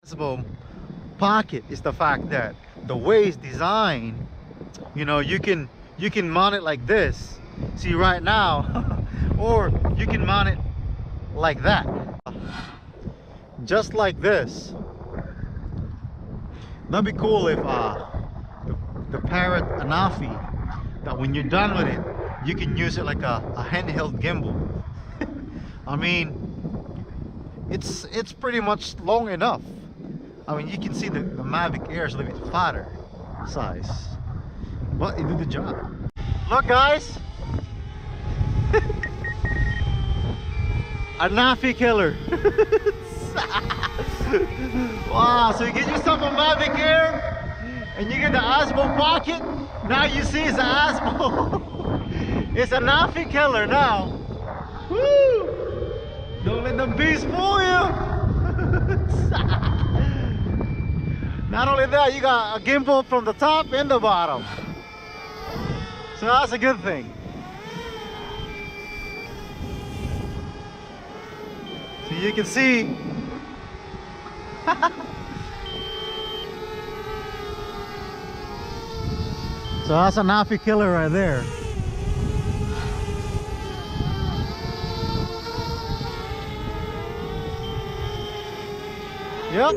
Osmo pocket is the fact that the way it's designed, you know, you can mount it like this, see right now, or you can mount it like that, just like this. That'd be cool if the Parrot Anafi, that when you're done with it, you can use it like a handheld gimbal. I mean, it's pretty much long enough. I mean, you can see the Mavic AiR is a little bit fatter size, but it did the job. Look, guys, Anafi killer. Wow, so you get yourself a Mavic AiR and you get the Osmo pocket. Now you see it's an Osmo. It's an Anafi killer now. Woo! Don't let them bees fool you. Not only that, you got a gimbal from the top and the bottom, so that's a good thing. So you can see. So that's an Anafi killer right there. Yep.